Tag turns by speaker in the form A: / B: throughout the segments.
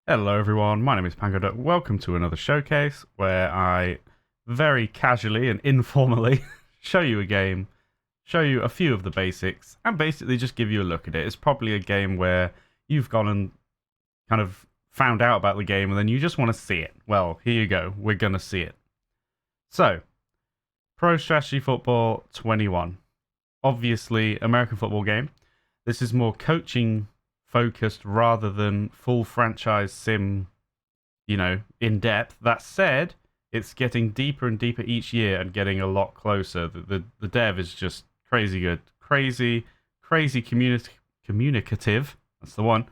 A: Hello everyone, my name is Pangoduck. Welcome to another showcase where I very casually and informally show you a game, show you a few of the basics, and basically just give you a look at it. It's probably a game where you've gone and kind of found out about the game and then you just want to see it. Well, here you go, we're going to see it. So, Pro Strategy Football 21. Obviously, American football game. This is more coaching focused rather than full franchise sim, in depth. That said, it's getting deeper and deeper each year and getting a lot closer. The dev is just crazy good, crazy communicative. That's the one.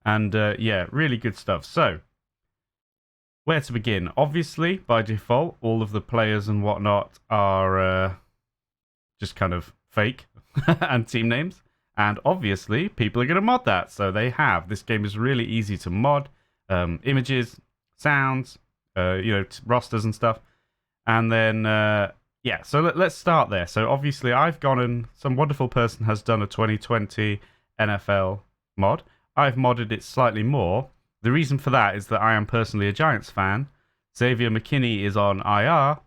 A: And yeah, really good stuff. So, where to begin? Obviously, by default, all of the players and whatnot are just kind of fake and team names. And obviously, people are going to mod that. So they have. This game is really easy to mod. Images, sounds, rosters and stuff. And then, yeah, so let's start there. So obviously, I've gone and some wonderful person has done a 2020 NFL mod. I've modded it slightly more. The reason for that is that I am personally a Giants fan. Xavier McKinney is on IR.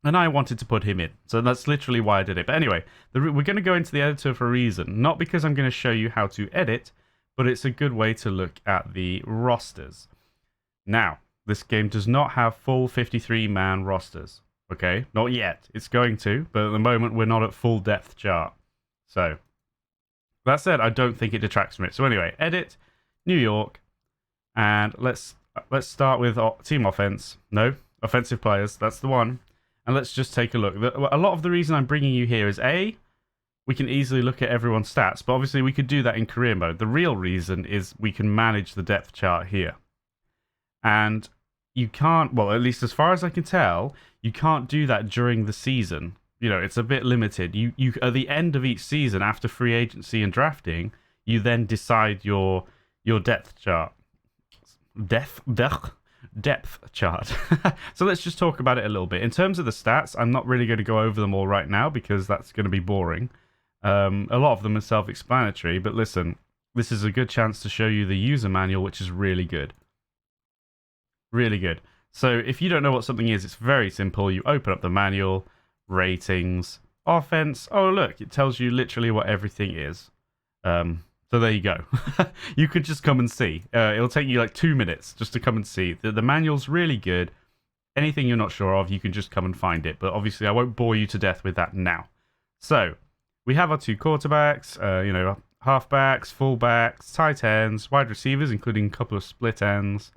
A: And I wanted to put him in. So that's literally why I did it. But anyway, we're going to go into the editor for a reason. Not because I'm going to show you how to edit, but it's a good way to look at the rosters. Now, this game does not have full 53-man rosters. Okay? Not yet. It's going to, but at the moment we're not at full depth chart. So, that said, I don't think it detracts from it. So anyway, edit, New York, and let's start with team offense. No, offensive players. That's the one. And let's just take a look. A lot of the reason I'm bringing you here is A, we can easily look at everyone's stats, but obviously we could do that in career mode. The real reason is we can manage the depth chart here. And you can't, well, at least as far as I can tell, you can't do that during the season. It's a bit limited. You at the end of each season, after free agency and drafting, you then decide your depth chart. Depth chart. So let's just talk about it a little bit. In terms of the stats, I'm not really going to go over them all right now because that's going to be boring. A lot of them are self-explanatory, but listen, this is a good chance to show you the user manual, which is really good. Really good. So if you don't know what something is, it's very simple. You open up the manual, ratings, offense. Oh, look, it tells you literally what everything is. So there you go. You could just come and see. It'll take you like 2 minutes just to come and see. The manual's really good. Anything you're not sure of, you can just come and find it. But obviously, I won't bore you to death with that now. So, we have our two quarterbacks, halfbacks, fullbacks, tight ends, wide receivers, including a couple of split ends,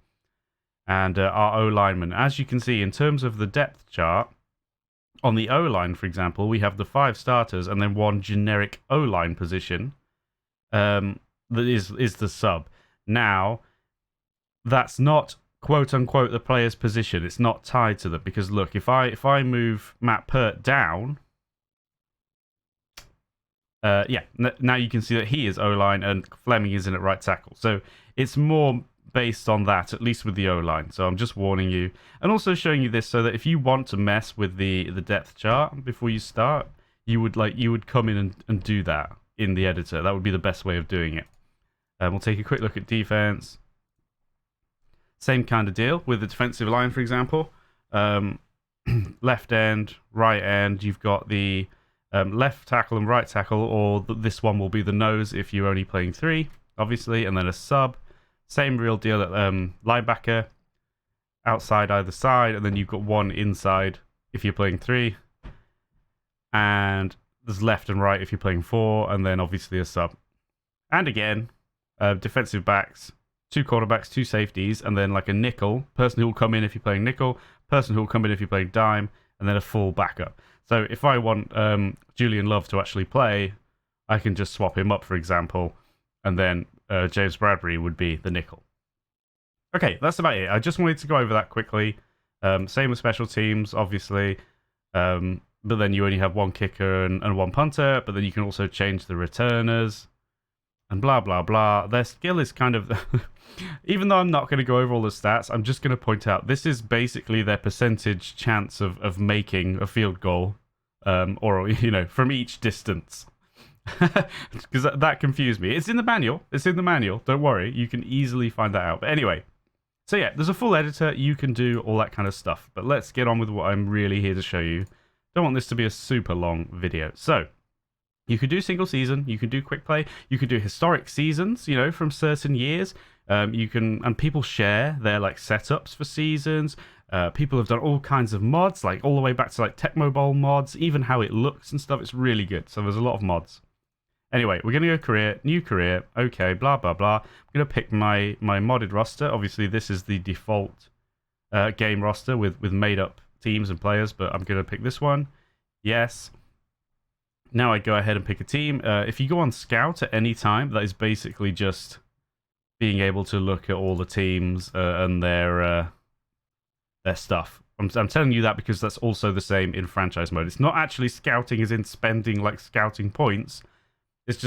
A: and our O-linemen. As you can see, in terms of the depth chart, on the O-line, for example, we have the 5 starters and then one generic O-line position. That is the sub. Now, that's not quote unquote the player's position. It's not tied to them because look, if I move Matt Pert down, now you can see that he is O-line and Fleming is in at right tackle. So it's more based on that, at least with the O-line. So I'm just warning you, and also showing you this so that if you want to mess with the depth chart before you start, you would come in and do that in the editor. That would be the best way of doing it. We'll take a quick look at defense. Same kind of deal with the defensive line, for example. Left end, right end, you've got the left tackle and right tackle, or this one will be the nose if you're only playing 3, obviously, and then a sub. Same real deal at linebacker, outside either side, and then you've got one inside if you're playing 3. And there's left and right if you're playing 4, and then obviously a sub. And again, defensive backs, 2 quarterbacks, 2 safeties, and then like a nickel, person who will come in if you're playing nickel, person who will come in if you're playing dime, and then a full backup. So if I want Julian Love to actually play, I can just swap him up, for example, and then James Bradbury would be the nickel. Okay, that's about it. I just wanted to go over that quickly. Same with special teams, obviously. But then you only have one kicker and one punter, but then you can also change the returners and blah, blah, blah. Their skill is kind of... Even though I'm not going to go over all the stats, I'm just going to point out this is basically their percentage chance of making a field goal, or, from each distance. Because that confused me. It's in the manual. It's in the manual. Don't worry. You can easily find that out. But anyway, so yeah, there's a full editor. You can do all that kind of stuff. But let's get on with what I'm really here to show you. Don't want this to be a super long video. So you could do single season. You can do quick play. You could do historic seasons, you know, from certain years. You can, and people share their like setups for seasons. People have done all kinds of mods, like all the way back to like Tecmo Bowl mods, even how it looks and stuff. It's really good. So there's a lot of mods. Anyway, we're going to go career, new career. Okay, blah, blah, blah. I'm going to pick my modded roster. Obviously, this is the default game roster with made up teams and players, but I'm going to pick this one. Yes. Now I go ahead and pick a team. If you go on Scout at any time, that is basically just being able to look at all the teams and their stuff. I'm telling you that because that's also the same in franchise mode. It's not actually scouting as in spending like scouting points. It's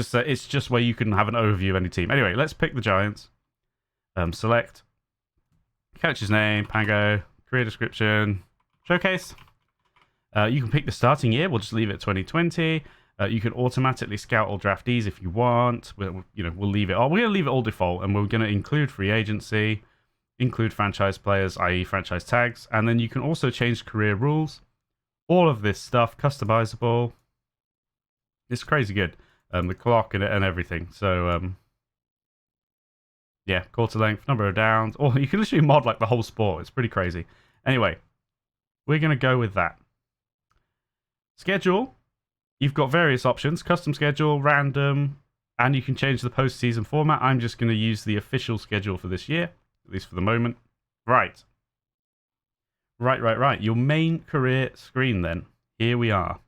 A: just where you can have an overview of any team. Anyway, let's pick the Giants. Select. Coach's name, Pango, career description, showcase. You can pick the starting year. We'll just leave it 2020. You can automatically scout all draftees if you want. We'll leave it all. We're going to leave it all default, and we're going to include free agency, include franchise players, i.e. franchise tags, and then you can also change career rules. All of this stuff, customizable. It's crazy good. The clock and everything. So, yeah, quarter length, number of downs. Or you can literally mod like the whole sport. It's pretty crazy. Anyway, we're going to go with that. Schedule. You've got various options. Custom schedule, random, and you can change the postseason format. I'm just going to use the official schedule for this year, at least for the moment. Right. Your main career screen then. Here we are.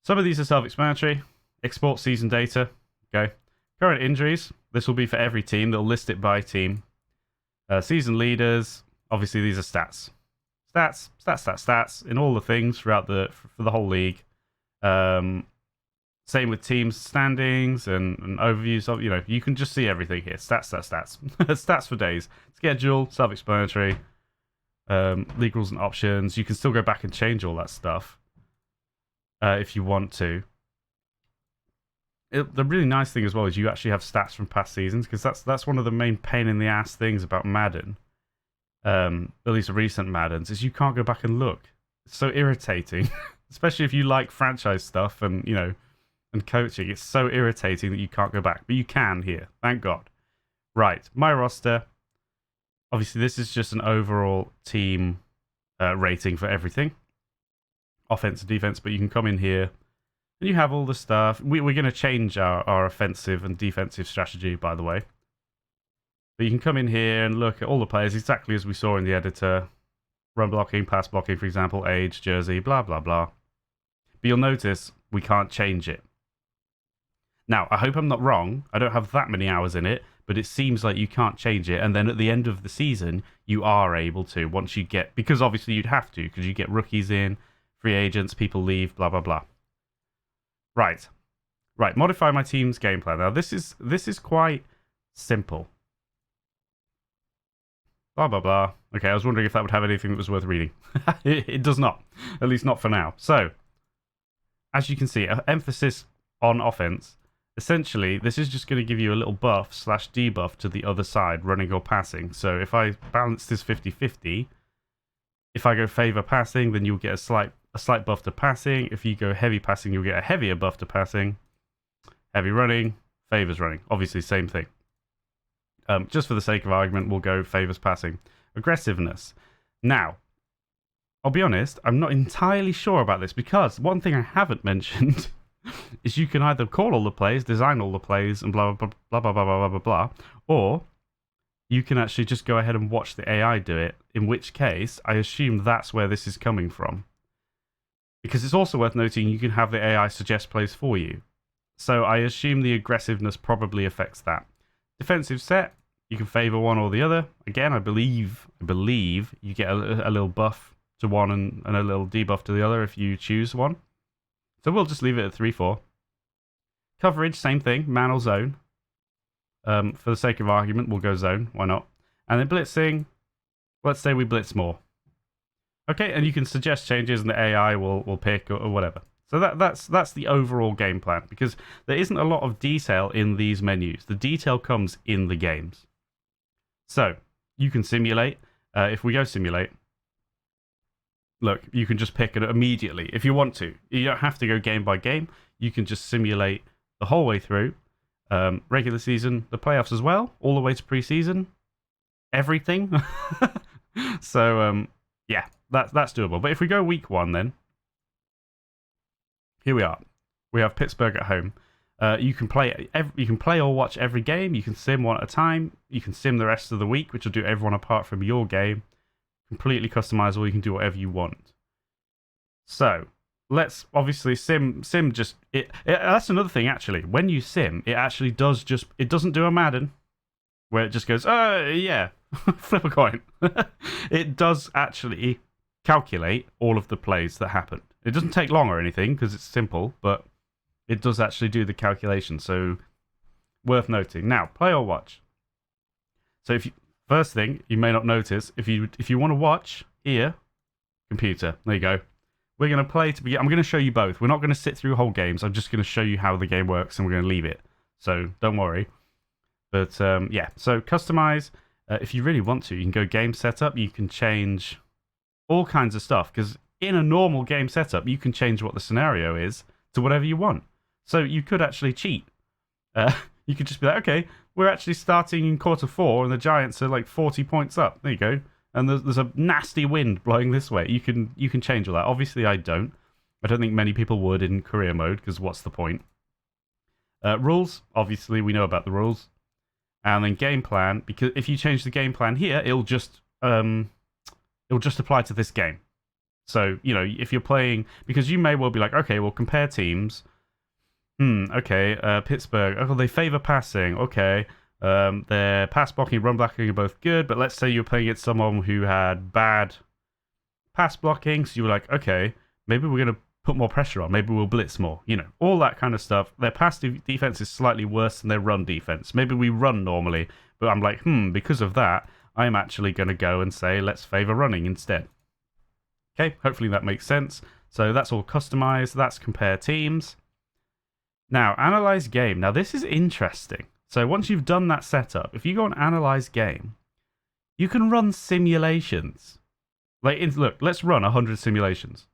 A: Some of these are self-explanatory. Export season data. Okay. Current injuries. This will be for every team. They'll list it by team. Season leaders. Obviously, these are stats. Stats in all the things throughout for the whole league. Same with teams standings and overviews of, you can just see everything here. Stats. Stats for days. Schedule, self-explanatory. League rules and options. You can still go back and change all that stuff if you want to. The really nice thing as well is you actually have stats from past seasons, because that's one of the main pain in the ass things about Madden, at least recent Maddens, is you can't go back and look. It's so irritating, especially if you like franchise stuff and and coaching. It's so irritating that you can't go back, but you can here. Thank God. Right, my roster. Obviously, this is just an overall team rating for everything, offense and defense. But you can come in here. And you have all the stuff. We're going to change our offensive and defensive strategy, by the way. But you can come in here and look at all the players exactly as we saw in the editor. Run blocking, pass blocking, for example, age, jersey, blah, blah, blah. But you'll notice we can't change it. Now, I hope I'm not wrong. I don't have that many hours in it, but it seems like you can't change it. And then at the end of the season, you are able to, once you get... Because obviously you'd have to, because you get rookies in, free agents, people leave, blah, blah, blah. Right, modify my team's game plan. Now, this is quite simple. Blah, blah, blah. Okay, I was wondering if that would have anything that was worth reading. It does not, at least not for now. So, as you can see, emphasis on offense. Essentially, this is just going to give you a little buff / debuff to the other side, running or passing. So if I balance this 50-50, if I go favor passing, then you'll get a slight buff to passing. If you go heavy passing, you'll get a heavier buff to passing. Heavy running, favors running. Obviously, same thing. Just for the sake of argument, we'll go favors passing. Aggressiveness. Now, I'll be honest, I'm not entirely sure about this, because one thing I haven't mentioned is you can either call all the plays, design all the plays, and blah, blah, blah, blah, blah, blah, blah, blah, blah, or you can actually just go ahead and watch the AI do it, in which case, I assume that's where this is coming from. Because it's also worth noting you can have the AI suggest plays for you. So I assume the aggressiveness probably affects that. Defensive set, you can favor one or the other. Again, I believe you get a little buff to one and a little debuff to the other if you choose one. So we'll just leave it at 3-4. Coverage, same thing, man or zone. For the sake of argument, we'll go zone. Why not? And then blitzing, let's say we blitz more. Okay, and you can suggest changes and the AI will pick or whatever. So that's the overall game plan, because there isn't a lot of detail in these menus. The detail comes in the games. So you can simulate. If we go simulate, look, you can just pick it immediately if you want to. You don't have to go game by game. You can just simulate the whole way through. Regular season, the playoffs as well, all the way to preseason, everything. So yeah, that's doable. But if we go week 1, then here we are. We have Pittsburgh at home. You can play or watch every game. You can sim one at a time. You can sim the rest of the week, which will do everyone apart from your game. Completely customizable. You can do whatever you want. So let's obviously sim just it. That's another thing actually. When you sim, it actually does just, it doesn't do a Madden where it just goes, yeah, flip a coin. It does actually calculate all of the plays that happened. It doesn't take long or anything because it's simple, but it does actually do the calculation. So worth noting. Now, play or watch. So if you, first thing you may not notice, if you want to watch here, computer, there you go. We're going to play to begin. I'm going to show you both. We're not going to sit through whole games. I'm just going to show you how the game works, and we're going to leave it. So don't worry. But yeah, so customize. If you really want to, you can go game setup. You can change all kinds of stuff, because in a normal game setup, you can change what the scenario is to whatever you want. So you could actually cheat. You could just be like, okay, we're actually starting in quarter 4, and the Giants are like 40 points up. There you go. And there's a nasty wind blowing this way. You can change all that. Obviously, I don't. I don't think many people would in career mode, because what's the point? Rules, obviously, we know about the rules. And then game plan, because if you change the game plan here, it'll just apply to this game. So, you know, if you're playing, because you may well be like, okay, well, compare teams. Okay, Pittsburgh, oh, they favor passing. Okay, their pass blocking, run blocking are both good, but let's say you're playing against someone who had bad pass blocking, so you were like, okay, maybe we're going to put more pressure on, maybe we'll blitz more, you know, all that kind of stuff. Their pass defense is slightly worse than their run defense. Maybe we run normally, but I'm like, because of that, I'm actually going to go and say, let's favor running instead. Okay, hopefully that makes sense. So that's all customized. That's compare teams. Now, analyze game. Now, this is interesting. So once you've done that setup, if you go on analyze game, you can run simulations. Like, look, let's run 100 simulations.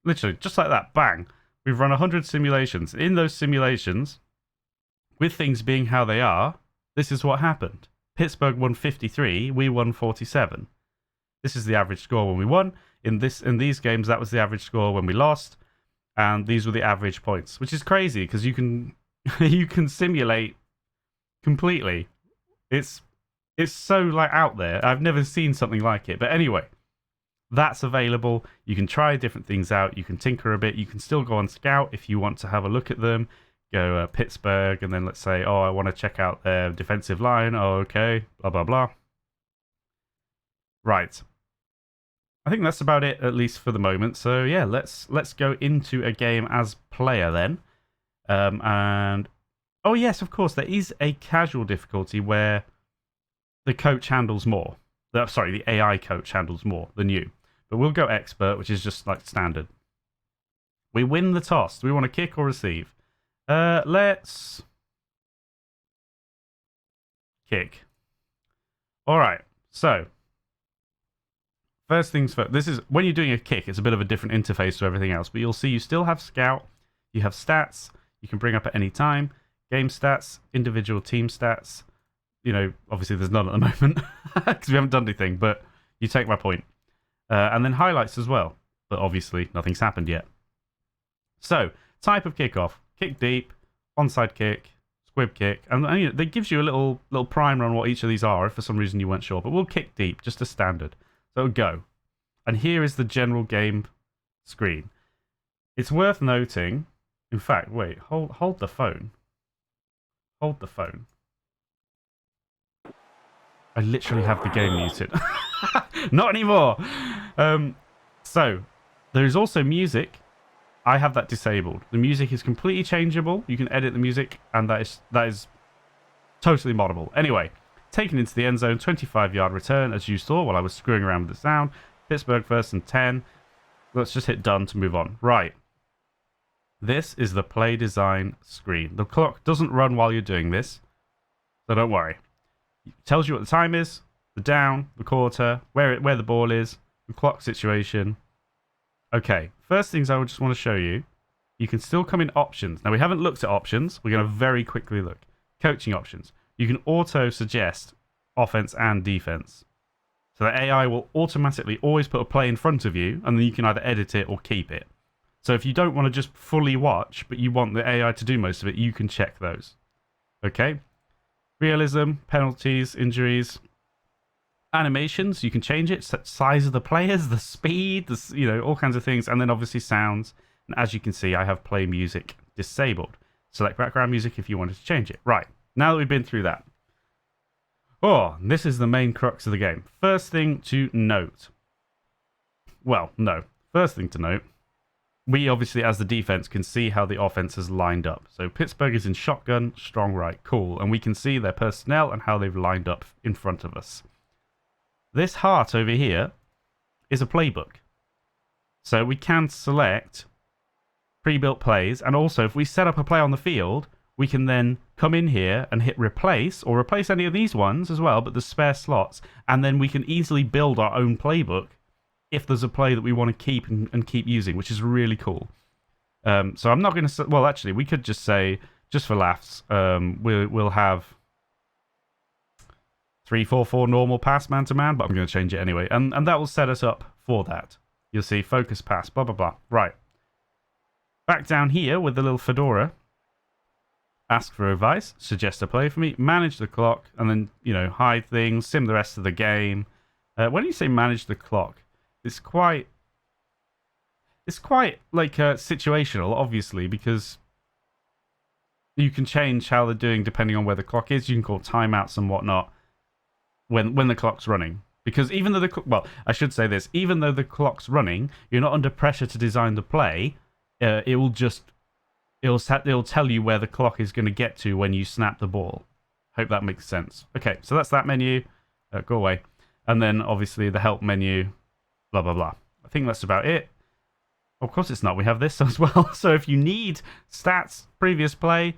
A: Literally, just like that, bang. We've run 100 simulations. In those simulations, with things being how they are, this is what happened. Pittsburgh won 53, we won 47. This is the average score when we won. In these games, that was the average score when we lost. And these were the average points, which is crazy because you can you can simulate completely. It's so like out there. I've never seen something like it. But anyway, that's available. You can try different things out. You can tinker a bit. You can still go on Scout if you want to have a look at them. Go Pittsburgh, and then let's say, oh, I want to check out their defensive line. Oh, okay, blah blah blah. Right. I think that's about it, at least for the moment. So yeah, let's go into a game as player then. And oh yes, of course, there is a casual difficulty where the coach handles more. Sorry, the AI coach handles more than you. But we'll go expert, which is just like standard. We win the toss. Do we want to kick or receive? Let's kick. All right. So first things first, this is when you're doing a kick, it's a bit of a different interface to everything else, but you'll see you still have Scout, you have stats, you can bring up at any time, game stats, individual team stats. You know, obviously there's none at the moment because we haven't done anything, but you take my point. And then highlights as well, but obviously nothing's happened yet. So, type of kickoff, kick deep, onside kick, squib kick, and it gives you a little primer on what each of these are if for some reason you weren't sure, but we'll kick deep, just a standard. So go. And here is the general game screen. It's worth noting, in fact, wait, hold the phone. Hold the phone. I literally have the game muted. Not anymore. So, there is also music. I have that disabled. The music is completely changeable. You can edit the music, and that is totally moddable. Anyway. Taken into the end zone, 25-yard return, as you saw while I was screwing around with the sound. Pittsburgh 1st and 10. Let's just hit done to move on. Right. This is the play design screen. The clock doesn't run while you're doing this, so don't worry. It tells you what the time is, the down, the quarter, where the ball is, the clock situation. Okay, first things I would just want to show you. You can still come in options. Now, we haven't looked at options. We're going to very quickly look. Coaching options. You can auto-suggest offense and defense. So the AI will automatically always put a play in front of you, and then you can either edit it or keep it. So if you don't want to just fully watch, but you want the AI to do most of it, you can check those. Okay? Realism, penalties, injuries, animations, you can change it, size of the players, the speed, all kinds of things, and then obviously sounds. And as you can see, I have play music disabled. Select background music if you wanted to change it. Right, now that we've been through that. Oh, this is the main crux of the game. First thing to note. Well, no. First thing to note. We obviously, as the defense, can see how the offense has lined up. So Pittsburgh is in shotgun, strong right, cool. And we can see their personnel and how they've lined up in front of us. This heart over here is a playbook. So we can select pre-built plays, and also if we set up a play on the field, we can then come in here and hit replace, or replace any of these ones as well, but the spare slots, and then we can easily build our own playbook if there's a play that we want to keep and keep using, which is really cool. So I'm not going to... Well, actually, we could just say, just for laughs, we'll have 3-4-4 normal pass man-to-man, but I'm going to change it anyway. And that will set us up for that. You'll see focus pass, blah, blah, blah. Right. Back down here with the little fedora. Ask for advice, suggest a play for me, manage the clock, and then, hide things, sim the rest of the game. When you say manage the clock, it's quite like situational, obviously, because you can change how they're doing depending on where the clock is. You can call timeouts and whatnot when the clock's running. Because even though I should say this, even though the clock's running, you're not under pressure to design the play. It'll tell you where the clock is going to get to when you snap the ball. Hope that makes sense. Okay, so that's that menu. Go away. And then obviously the help menu. Blah, blah, blah. I think that's about it. Of course it's not. We have this as well. So if you need stats, previous play,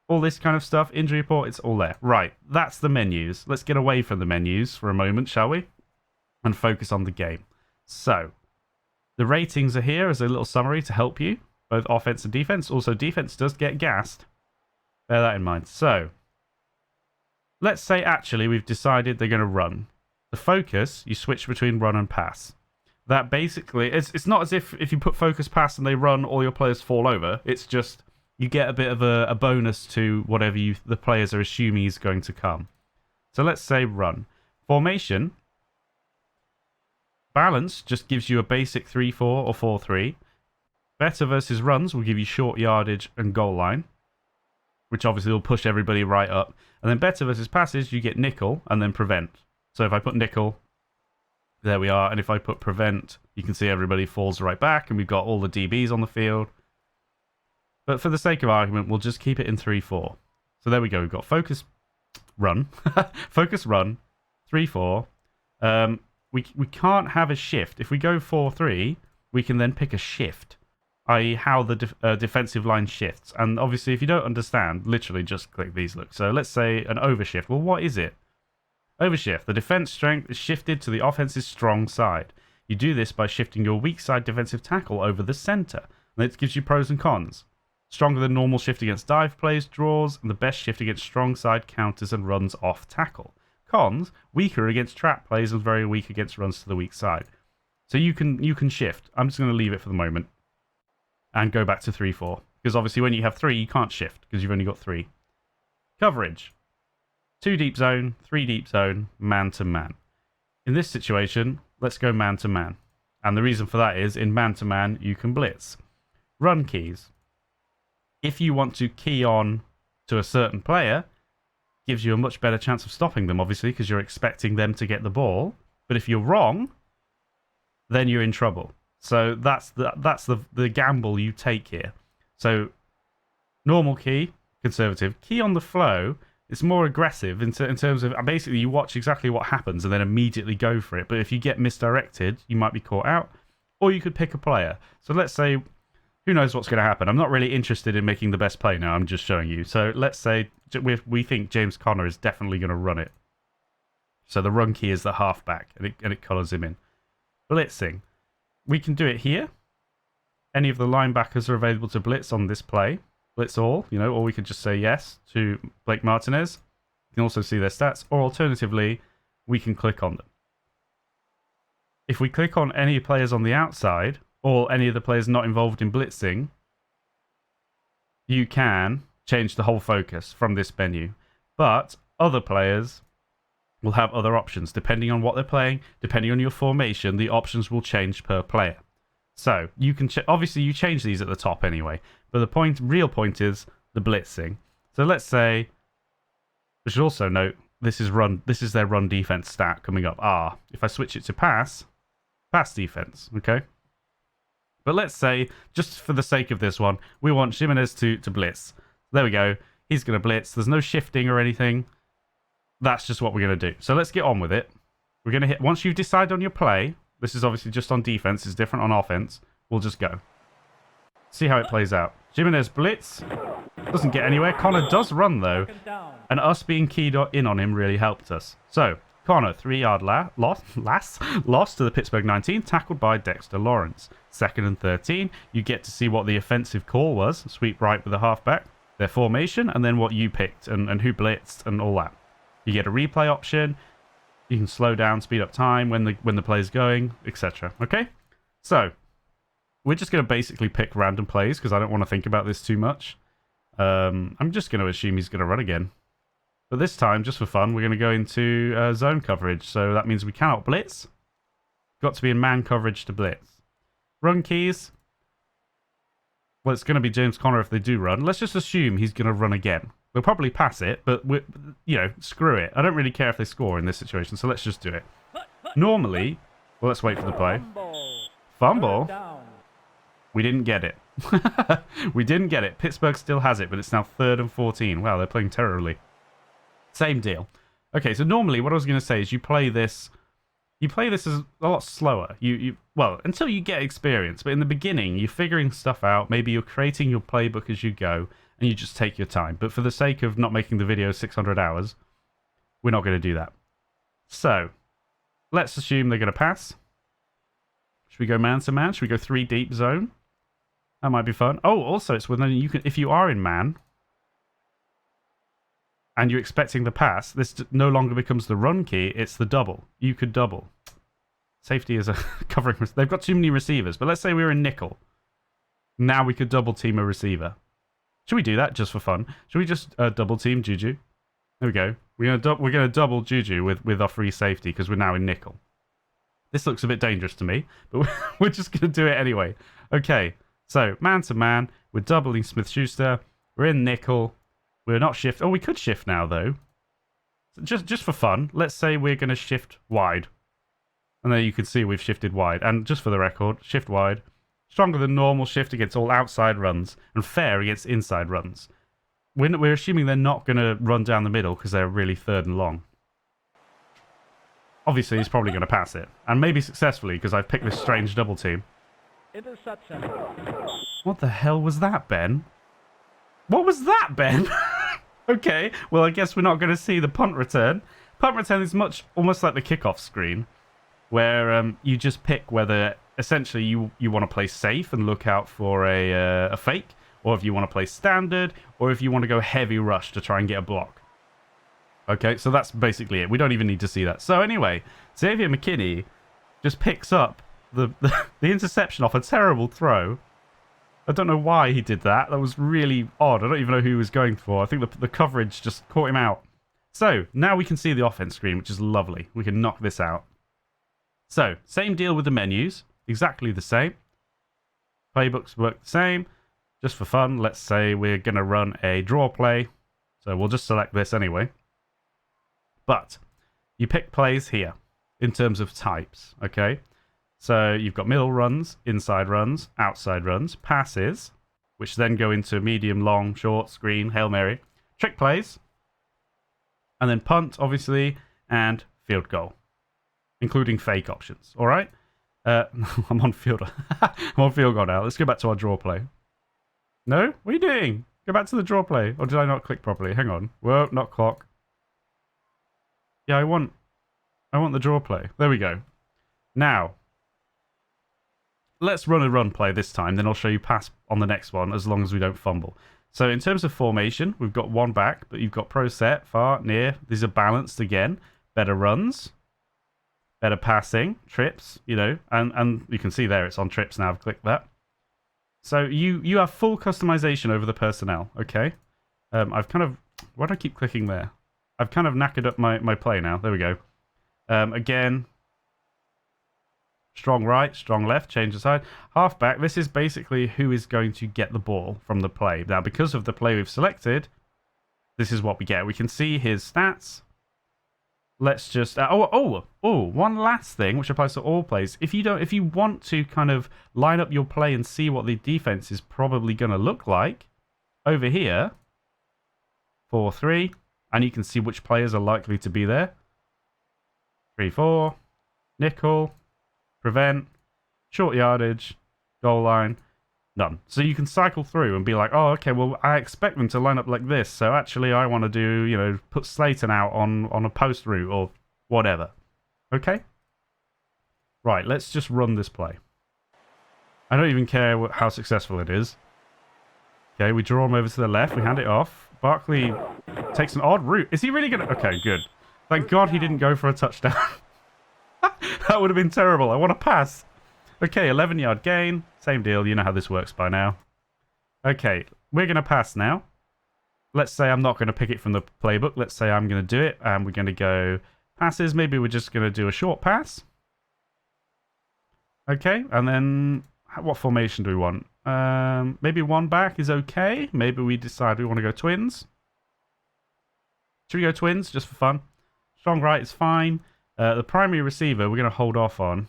A: all this kind of stuff, injury report, it's all there. Right, that's the menus. Let's get away from the menus for a moment, shall we? And focus on the game. So, the ratings are here as a little summary to help you, both offense and defense. Also, defense does get gassed. Bear that in mind. So, let's say actually we've decided they're going to run. The focus, you switch between run and pass. That basically, it's not as if you put focus pass and they run, all your players fall over. It's just you get a bit of a bonus to whatever the players are assuming is going to come. So let's say run. Formation. Balance just gives you a basic 3-4 or 4-3. Better versus runs will give you short yardage and goal line, which obviously will push everybody right up. And then better versus passes, you get nickel and then prevent. So if I put nickel, there we are. And if I put prevent, you can see everybody falls right back and we've got all the DBs on the field. But for the sake of argument, we'll just keep it in 3-4. So there we go. We've got focus, run, focus, run, 3-4. We can't have a shift. If we go 4-3, we can then pick a shift, i.e. how the defensive line shifts. And obviously, if you don't understand, literally just click these. Look. So let's say an overshift. Well, what is it? Overshift. The defense strength is shifted to the offense's strong side. You do this by shifting your weak side defensive tackle over the center. And it gives you pros and cons. Stronger than normal shift against dive plays, draws, and the best shift against strong side counters and runs off tackle. Cons, weaker against trap plays and very weak against runs to the weak side. So you can shift. I'm just going to leave it for the moment and go back to 3-4. Because obviously when you have 3, you can't shift because you've only got 3. Coverage. 2 deep zone, 3 deep zone, man-to-man. In this situation, let's go man-to-man. And the reason for that is, in man-to-man, you can blitz. Run keys. If you want to key on to a certain player, gives you a much better chance of stopping them, obviously, because you're expecting them to get the ball. But if you're wrong, then you're in trouble. So that's the gamble you take here. So normal key, conservative. Key on the flow, it's more aggressive in terms of basically you watch exactly what happens and then immediately go for it. But if you get misdirected, you might be caught out. Or you could pick a player. So let's say who knows what's going to happen. I'm not really interested in making the best play now. I'm just showing you. So let's say we think James Conner is definitely going to run it. So the run key is the halfback, and it colours him in. Blitzing. We can do it here. Any of the linebackers are available to blitz on this play. Blitz all, or we could just say yes to Blake Martinez. You can also see their stats, or alternatively, we can click on them. If we click on any players on the outside, or any of the players not involved in blitzing, you can change the whole focus from this menu. But other players will have other options. Depending on what they're playing, depending on your formation, the options will change per player. So, you can obviously you change these at the top anyway, but the real point is the blitzing. So let's say, we should also note, this is their run defense stat coming up. If I switch it to pass defense, okay? But let's say, just for the sake of this one, we want Jimenez to blitz. There we go. He's going to blitz. There's no shifting or anything. That's just what we're going to do. So let's get on with it. We're going to hit, once you've decided on your play, this is obviously just on defense, it's different on offense, we'll just go. See how it plays out. Jimenez blitz. Doesn't get anywhere. Conner does run though. And us being keyed in on him really helped us. So, Conner, 3-yard loss to the Pittsburgh 19, tackled by Dexter Lawrence. 2nd and 13. You get to see what the offensive call was. Sweep right with the halfback. Their formation, and then what you picked, and who blitzed, and all that. You get a replay option. You can slow down, speed up time when the play's going, etc. Okay? So, we're just going to basically pick random plays, because I don't want to think about this too much. I'm just going to assume he's going to run again. But this time, just for fun, we're going to go into zone coverage. So that means we cannot blitz. Got to be in man coverage to blitz. Run keys. Well, it's going to be James Conner if they do run. Let's just assume he's going to run again. We'll probably pass it, but, screw it. I don't really care if they score in this situation, so let's just do it. Normally, well, let's wait for the play. Fumble? We didn't get it. We didn't get it. Pittsburgh still has it, but it's now 3rd and 14. Wow, they're playing terribly. Same deal. Okay, so normally what I was going to say is you play this as a lot slower. Well, until you get experience. But in the beginning, you're figuring stuff out. Maybe you're creating your playbook as you go, and you just take your time. But for the sake of not making the video 600 hours, we're not going to do that. So, let's assume they're going to pass. Should we go man to man? Should we go 3 deep zone? That might be fun. Oh, also, it's when you can, if you are in man, and you're expecting the pass, this no longer becomes the run key, it's the double. You could double. Safety is a covering. They've got too many receivers, but let's say we were in nickel. Now we could double team a receiver. Should we do that just for fun? Should we just double team Juju? There we go. We're gonna double Juju with our free safety because we're now in nickel. This looks a bit dangerous to me, but we're just gonna do it anyway. Okay, so man to man, we're doubling Smith-Schuster. We're in nickel. We're not shift. Oh, we could shift now though. So just for fun, let's say we're gonna shift wide, and there you can see we've shifted wide. And just for the record, shift wide. Stronger than normal shift against all outside runs, and fair against inside runs. We're assuming they're not going to run down the middle because they're really 3rd and long. Obviously, he's probably going to pass it. And maybe successfully because I've picked this strange double team.
B: Interception.
A: What the hell was that, Ben? What was that, Ben? Okay, well, I guess we're not going to see the punt return. Punt return is almost like the kickoff screen, where you just pick whether essentially you want to play safe and look out for a fake, or if you want to play standard, or if you want to go heavy rush to try and get a block. Okay, so that's basically it. We don't even need to see that. So anyway, Xavier McKinney just picks up the interception off a terrible throw. I don't know why he did that. That was really odd. I don't even know who he was going for. I think the coverage just caught him out. So now we can see the offense screen, which is lovely. We can knock this out. So, same deal with the menus. Exactly the same. Playbooks work the same. Just for fun, let's say we're going to run a draw play. So we'll just select this anyway. But you pick plays here in terms of types, okay? So you've got middle runs, inside runs, outside runs, passes, which then go into medium, long, short, screen, Hail Mary, trick plays, and then punt, obviously, and field goal, including fake options, all right? I'm on field. I'm on field goal now. Let's go back to our draw play. No? What are you doing? Go back to the draw play. Or did I not click properly? Hang on. Whoa, not clock. Yeah, I want the draw play. There we go. Now, let's run a run play this time. Then I'll show you pass on the next one as long as we don't fumble. So in terms of formation, we've got one back, but you've got pro set, far, near. These are balanced again. Better runs. Better passing. Trips, you know. And you can see there it's on trips now. I've clicked that. So you have full customization over the personnel, okay? I've kind of... Why do I keep clicking there? I've kind of knackered up my play now. There we go. Again... Strong right, strong left, change the side. Halfback, this is basically who is going to get the ball from the play. Now, because of the play we've selected, this is what we get. We can see his stats. Let's just... one last thing, which applies to all plays. If you want to kind of line up your play and see what the defense is probably going to look like, over here, 4-3, and you can see which players are likely to be there. 3-4, nickel... Prevent, short yardage, goal line, none. So you can cycle through and be like, oh, okay, well, I expect them to line up like this. So actually, I want to do, you know, put Slayton out on a post route or whatever. Okay? Right, let's just run this play. I don't even care how successful it is. Okay, we draw him over to the left. We hand it off. Barkley takes an odd route. Is he really going to... Okay, good. Thank God he didn't go for a touchdown. That would have been terrible. I want to pass. Okay, 11-yard gain. Same deal. You know how this works by now. Okay, we're going to pass now. Let's say I'm not going to pick it from the playbook. Let's say I'm going to do it. And we're going to go passes. Maybe we're just going to do a short pass. Okay, and then what formation do we want? Maybe one back is okay. Maybe we decide we want to go twins. Should we go twins just for fun? Strong right is fine. The primary receiver, we're going to hold off on.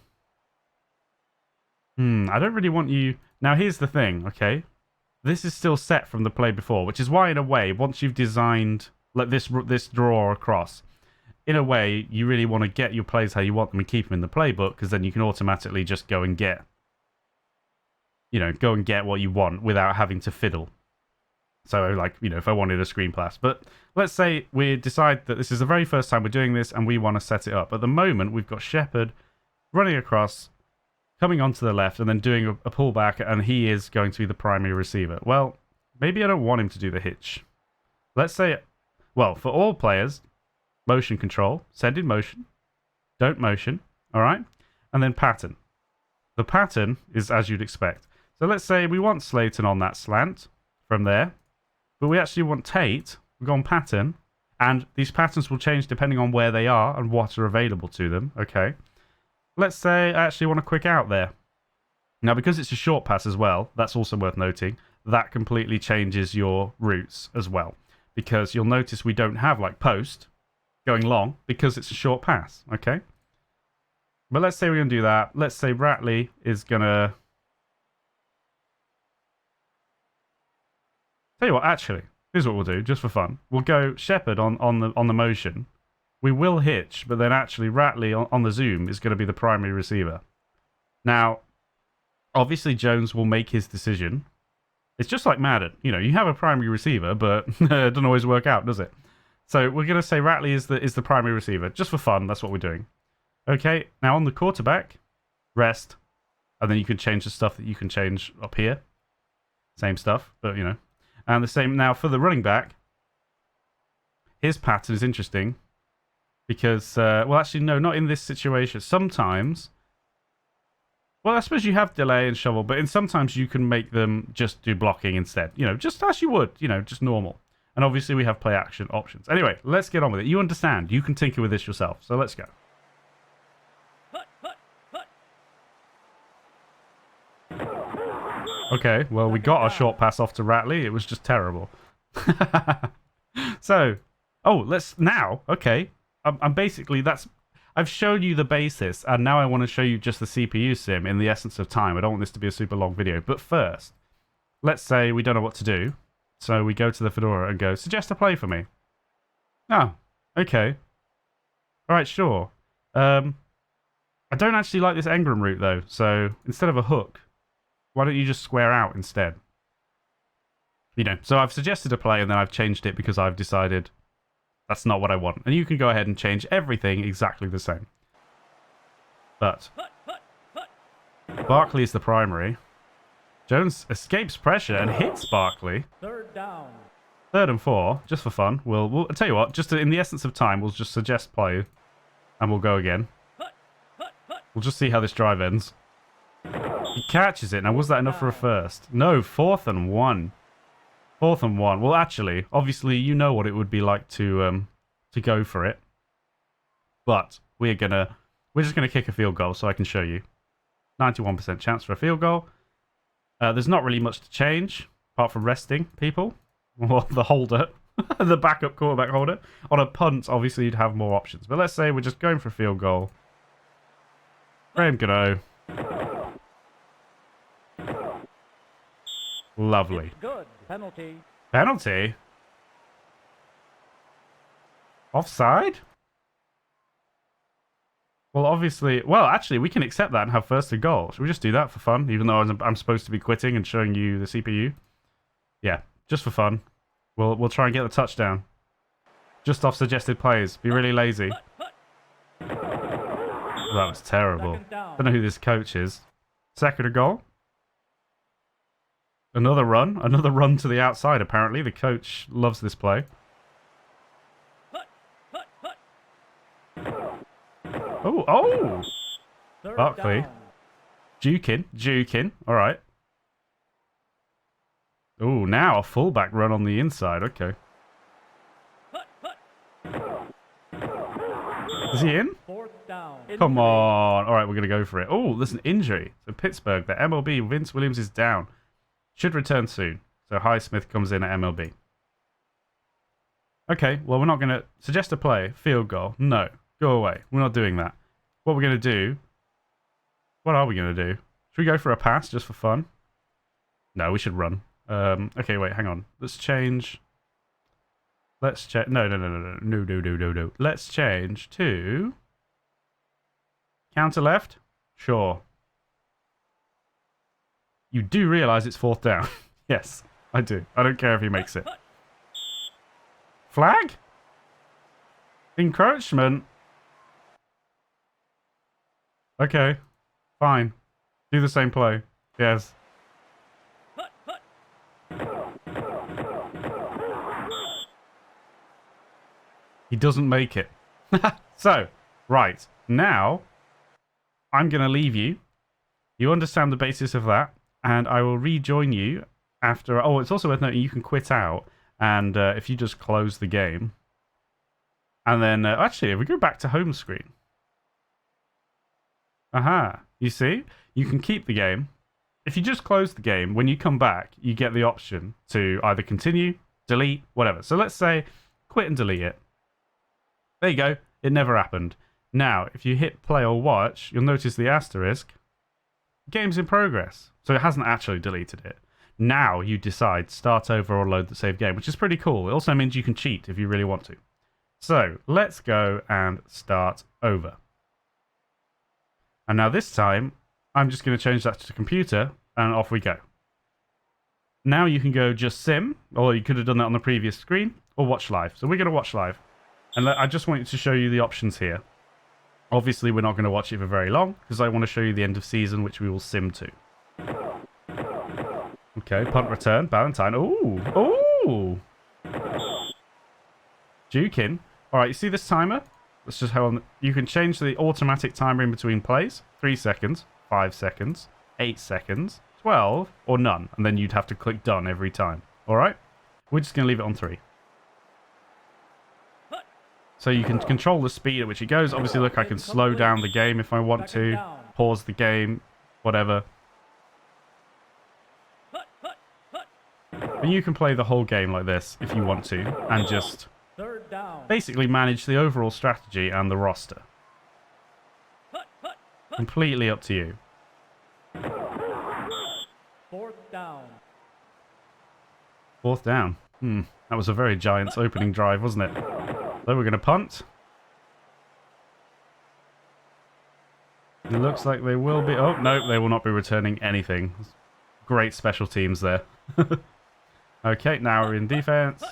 A: I don't really want you... Now, here's the thing, okay? This is still set from the play before, which is why, in a way, once you've designed like this draw across, in a way, you really want to get your plays how you want them and keep them in the playbook, because then you can automatically just go and get... You know, go and get what you want without having to fiddle. So, like, you know, if I wanted a screen pass. But let's say we decide that this is the very first time we're doing this and we want to set it up. At the moment, we've got Shepherd running across, coming onto the left, and then doing a pullback, and he is going to be the primary receiver. Well, maybe I don't want him to do the hitch. Let's say, well, for all players, motion control, send in motion, don't motion, all right? And then pattern. The pattern is as you'd expect. So let's say we want Slayton on that slant from there. But we actually want Tate. We've gone pattern. And these patterns will change depending on where they are and what are available to them. Okay. Let's say I actually want a quick out there. Now, because it's a short pass as well, that's also worth noting, that completely changes your routes as well. Because you'll notice we don't have, like, post going long because it's a short pass. Okay. But let's say we're going to do that. Let's say Ratley is going to... Tell you what, actually, here's what we'll do, just for fun. We'll go Shepherd on the motion. We will hitch, but then actually Ratley on the zoom is going to be the primary receiver. Now, obviously Jones will make his decision. It's just like Madden. You know, you have a primary receiver, but it doesn't always work out, does it? So we're going to say Ratley is the primary receiver. Just for fun, that's what we're doing. Okay, now on the quarterback, rest. And then you can change the stuff that you can change up here. Same stuff, but, you know. And the same now for the running back. His pattern is interesting because, well, actually, no, not in this situation. Sometimes, well, I suppose you have delay and shovel, but sometimes you can make them just do blocking instead. You know, just as you would, you know, just normal. And obviously, we have play action options. Anyway, let's get on with it. You understand. You can tinker with this yourself. So let's go. Okay, well, we got a short pass off to Ratley. It was just terrible. So, okay. I'm basically, I've shown you the basis, and now I want to show you just the CPU sim in the essence of time. I don't want this to be a super long video. But first, let's say we don't know what to do. So we go to the Fedora and go, suggest a play for me. Oh, okay. All right, sure. I don't actually like this Engram route, though. So instead of a hook, why don't you just square out instead? You know, so I've suggested a play and then I've changed it because I've decided that's not what I want. And you can go ahead and change everything exactly the same. But Barkley is the primary. Jones escapes pressure and hits Barkley.
B: Third down.
A: 3rd and 4, just for fun. I'll tell you what, just in the essence of time, we'll just suggest play and we'll go again. We'll just see how this drive ends. He catches it. Now, was that enough for a first? No, 4th and 1. 4th and 1. Well, actually, obviously, you know what it would be like to go for it. But we're just gonna kick a field goal so I can show you. 91% chance for a field goal. There's not really much to change apart from resting people or the holder, the backup quarterback holder. On a punt, obviously, you'd have more options. But let's say we're just going for a field goal. Graham Gano. Lovely.
B: It's good. Penalty.
A: Penalty? Offside? Well, obviously... Well, actually, we can accept that and have first and goal. Should we just do that for fun? Even though I'm supposed to be quitting and showing you the CPU? Yeah, just for fun. We'll try and get the touchdown. Just off suggested plays. Be really lazy. That was terrible. Don't know who this coach is. 2nd and goal. Another run to the outside, apparently. The coach loves this play. Oh! Barkley. Jukin. All right. Oh, now a fullback run on the inside. Okay. Is he in? Come on. All right, we're going to go for it. Oh, there's an injury. So Pittsburgh, the MLB, Vince Williams is down. Should return soon. So Highsmith comes in at MLB. Okay, well, we're not going to suggest a play. Field goal. No. Go away. We're not doing that. What we're going to do... What are we going to do? Should we go for a pass just for fun? No, we should run. Okay, wait, hang on. Let's change... Let's check... No. Let's change to... Counter left? Sure. You do realise it's 4th down. Yes, I do. I don't care if he makes it. Flag? Encroachment? Okay, fine. Do the same play. Yes. He doesn't make it. So, right. Now, I'm going to leave you. You understand the basis of that. And I will rejoin you after... Oh, it's also worth noting you can quit out. And if you just close the game. And then, actually, if we go back to home screen. Aha. You see? You can keep the game. If you just close the game, when you come back, you get the option to either continue, delete, whatever. So let's say, quit and delete it. There you go. It never happened. Now, if you hit play or watch, you'll notice the asterisk. Game's in progress. So it hasn't actually deleted it. Now you decide start over or load the save game, which is pretty cool. It also means you can cheat if you really want to. So let's go and start over. And now this time, I'm just going to change that to computer and off we go. Now you can go just sim, or you could have done that on the previous screen, or watch live. So we're going to watch live. And I just wanted to show you the options here. Obviously, we're not going to watch it for very long, because I want to show you the end of season, which we will sim to. Okay, punt return, Valentine. Ooh! Jukin. Alright, you see this timer? Let's just hold on. You can change the automatic timer in between plays. 3 seconds, 5 seconds, 8 seconds, 12, or none. And then you'd have to click done every time. Alright? We're just going to leave it on 3. So you can control the speed at which it goes. Obviously, look, I can slow down the game if I want to. Pause the game, whatever. And you can play the whole game like this if you want to. And just basically manage the overall strategy and the roster. Completely up to you.
B: 4th down.
A: 4th down. That was a very Giants opening drive, wasn't it? So we're going to punt. It looks like they will be... Oh, no, they will not be returning anything. Great special teams there. Okay, now we're in defense.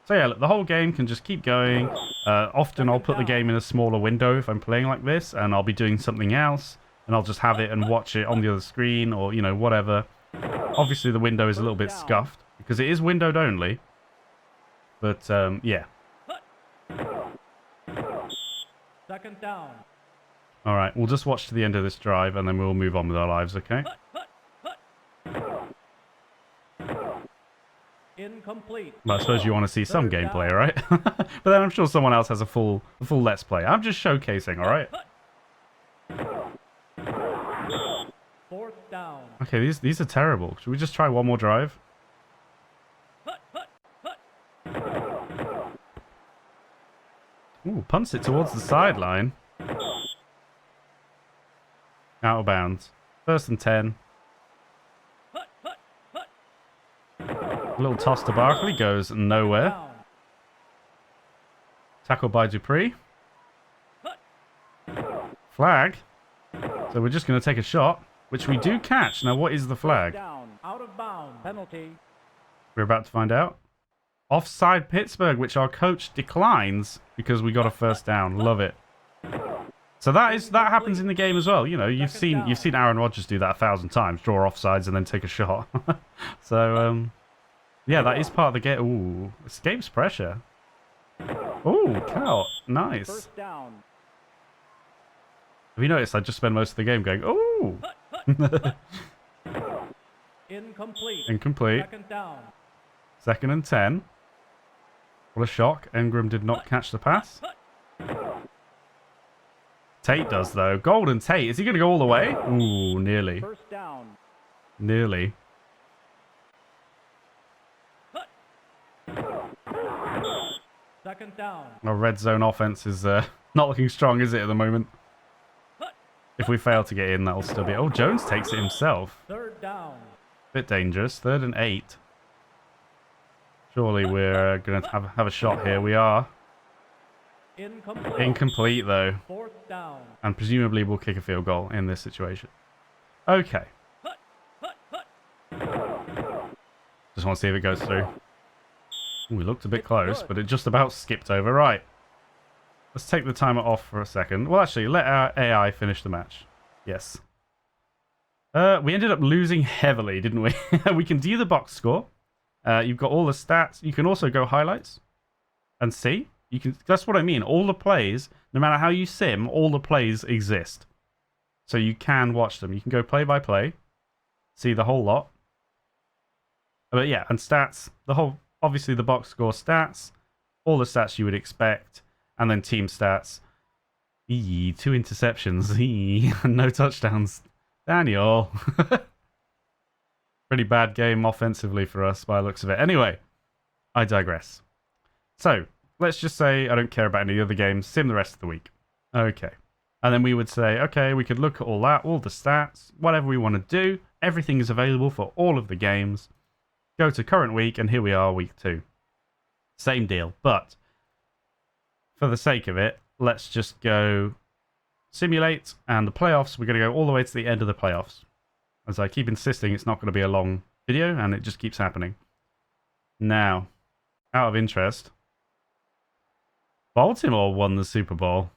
A: So yeah, look, the whole game can just keep going. Often I'll put the game in a smaller window if I'm playing like this, and I'll be doing something else, and I'll just have it and watch it on the other screen, or, you know, whatever. Obviously, the window is a little bit scuffed, because it is windowed only. But, yeah.
B: Second down.
A: Alright, we'll just watch to the end of this drive, and then we'll move on with our lives, okay?
B: Incomplete.
A: Well, I suppose you want to see some gameplay, right? But then I'm sure someone else has a full Let's Play. I'm just showcasing, alright?
B: Fourth down.
A: Okay, these are terrible. Should we just try one more drive? Ooh, punts it towards the sideline. Out of bounds. 1st and 10. A little toss to Barkley, goes nowhere.
B: Down.
A: Tackled by Dupree. Flag. So we're just going to take a shot, which we do catch. Now, what is the flag?
B: Down. Out of bounds. Penalty.
A: We're about to find out. Offside Pittsburgh, which our coach declines because we got a 1st down. Love it. So that happens in the game as well. You know, you've seen Aaron Rodgers do that 1,000 times, draw offsides and then take a shot. So yeah, that is part of the game. Ooh, escapes pressure. Ooh, count. Nice.
B: First down.
A: Have you noticed I just spend most of the game going, ooh.
B: Incomplete.
A: Incomplete.
B: Second down.
A: 2nd and 10. What a shock. Ingram did not catch the pass. Tate does, though. Golden Tate. Is he going to go all the way? Ooh, nearly.
B: First down.
A: Nearly.
B: Second down.
A: Our red zone offense is not looking strong, is it, at the moment? If we fail to get in, that'll still be... Oh, Jones takes it himself.
B: Third down.
A: Bit dangerous. 3rd and 8. Surely we're going to have a shot here. We are.
B: Incomplete.
A: Incomplete, though.
B: Fourth down.
A: And presumably we'll kick a field goal in this situation. Okay. Just want to see if it goes through. Ooh, we looked a bit close, but it just about skipped over. Right. Let's take the timer off for a second. Well, actually, let our AI finish the match. Yes. We ended up losing heavily, didn't we? We can view the box score. You've got all the stats. You can also go highlights and see. You can. That's what I mean. All the plays, no matter how you sim, all the plays exist. So you can watch them. You can go play by play, see the whole lot. But yeah, and stats, obviously the box score stats, all the stats you would expect, and then team stats. 2 interceptions, no touchdowns. Daniel. Pretty bad game offensively for us by the looks of it. Anyway, I digress. So, let's just say I don't care about any other games, sim the rest of the week. Okay. And then we would say, okay, we could look at all that, all the stats, whatever we want to do. Everything is available for all of the games. Go to current week, and here we are, week 2. Same deal, but for the sake of it, let's just go simulate, and the playoffs, we're going to go all the way to the end of the playoffs. As I keep insisting, it's not going to be a long video, and it just keeps happening. Now, out of interest, Baltimore won the Super Bowl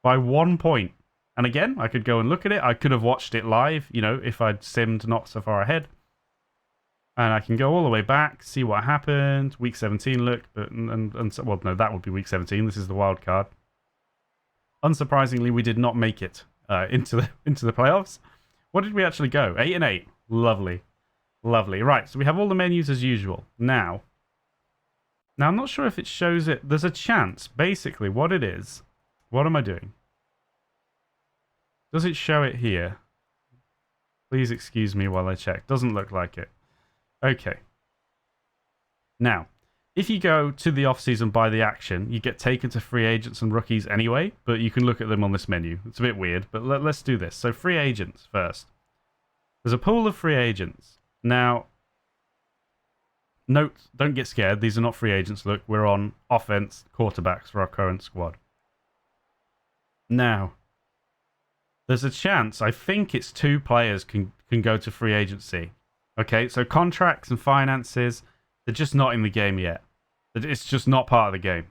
A: by 1 point. And again, I could go and look at it. I could have watched it live, you know, if I'd simmed not so far ahead. And I can go all the way back, see what happened. Week 17, look. Well, no, that would be week 17. This is the wild card. Unsurprisingly, we did not make it into the playoffs. What did we actually go? 8 and 8. Lovely. Lovely. Right, so we have all the menus as usual. Now, I'm not sure if it shows it. There's a chance. Basically, what it is... What am I doing? Does it show it here? Please excuse me while I check. Doesn't look like it. Okay. Now, if you go to the off-season by the action, you get taken to free agents and rookies anyway, but you can look at them on this menu. It's a bit weird, but let's do this. So free agents first. There's a pool of free agents. Now, note, don't get scared. These are not free agents. Look, we're on offense quarterbacks for our current squad. Now, there's a chance, I think it's 2 players can go to free agency. Okay, so contracts and finances, they're just not in the game yet. It's just not part of the game.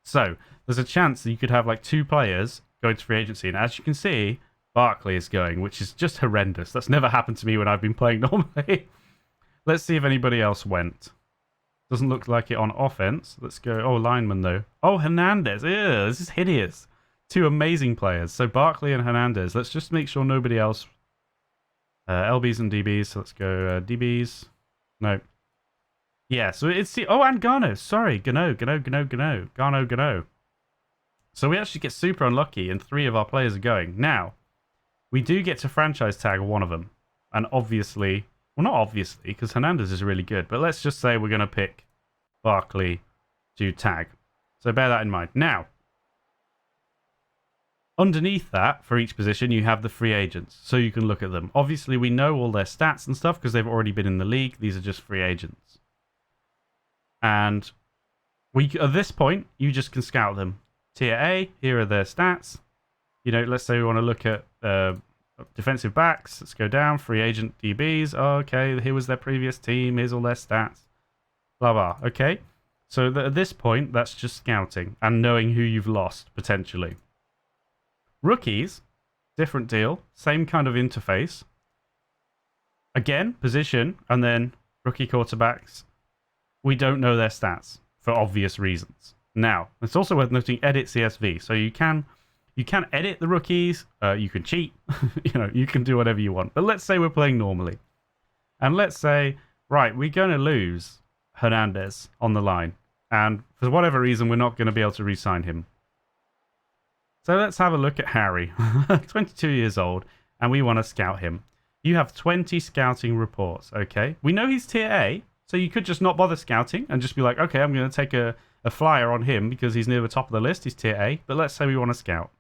A: So there's a chance that you could have like 2 players going to free agency. And as you can see, Barkley is going, which is just horrendous. That's never happened to me when I've been playing normally. Let's see if anybody else went. Doesn't look like it on offense. Let's go. Oh, lineman though. Oh, Hernandez. Ew, this is hideous. 2 amazing players. So Barkley and Hernandez. Let's just make sure nobody else. LBs and DBs. So let's go DBs. No. Yeah, so it's the... Oh, and Gano. Sorry. Gano. So we actually get super unlucky and 3 of our players are going. Now, we do get to franchise tag one of them. And obviously... Well, not obviously, because Hernandez is really good. But let's just say we're going to pick Barkley to tag. So bear that in mind. Now, underneath that, for each position, you have the free agents. So you can look at them. Obviously, we know all their stats and stuff because they've already been in the league. These are just free agents. And at this point, you just can scout them. Tier A, here are their stats. You know, let's say we want to look at defensive backs. Let's go down. Free agent DBs. Oh, okay, here was their previous team. Here's all their stats. Blah, blah. Okay. So at this point, that's just scouting and knowing who you've lost, potentially. Rookies, different deal. Same kind of interface. Again, position, and then rookie quarterbacks. We don't know their stats for obvious reasons. Now, it's also worth noting edit CSV. So you can edit the rookies. You can cheat. You can do whatever you want. But let's say we're playing normally. And let's say, right, we're going to lose Hernandez on the line. And for whatever reason, we're not going to be able to re-sign him. So let's have a look at Harry. 22 years old. And we want to scout him. You have 20 scouting reports, okay? We know he's tier A. So you could just not bother scouting and just be like, okay, I'm going to take a flyer on him because he's near the top of the list. He's tier A. But let's say we want to scout.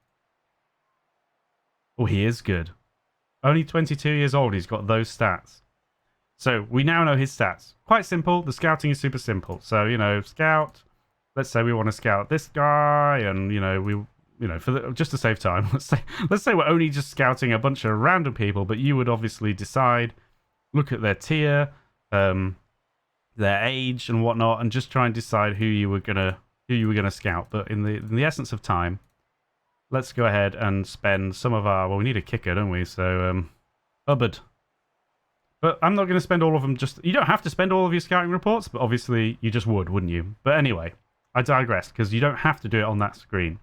A: Oh, he is good. Only 22 years old. He's got those stats. So we now know his stats. Quite simple. The scouting is super simple. So, scout. Let's say we want to scout this guy and, just to save time, let's say we're only just scouting a bunch of random people, but you would obviously decide, look at their tier, their age and whatnot, and just try and decide who you were gonna scout. But in the essence of time, let's go ahead and spend some of our... Well, we need a kicker, don't we? So, Hubbard. But I'm not going to spend all of them just... You don't have to spend all of your scouting reports, but obviously you just would, wouldn't you? But anyway, I digress, because you don't have to do it on that screen.